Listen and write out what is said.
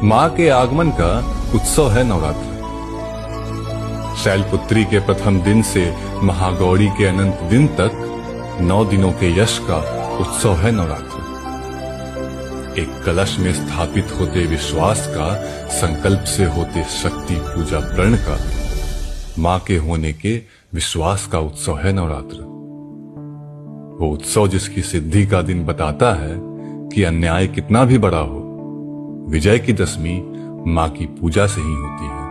माँ के आगमन का उत्सव है नवरात्र। शैलपुत्री के प्रथम दिन से महागौरी के अनंत दिन तक 9 दिनों के यश का उत्सव है नवरात्र। एक कलश में स्थापित होते विश्वास का, संकल्प से होते शक्ति पूजा प्रण का, माँ के होने के विश्वास का उत्सव है नवरात्र। वो उत्सव जिसकी सिद्धि का दिन बताता है कि अन्याय कितना भी बड़ा हो, विजय की दशमी माँ की पूजा से ही होती है।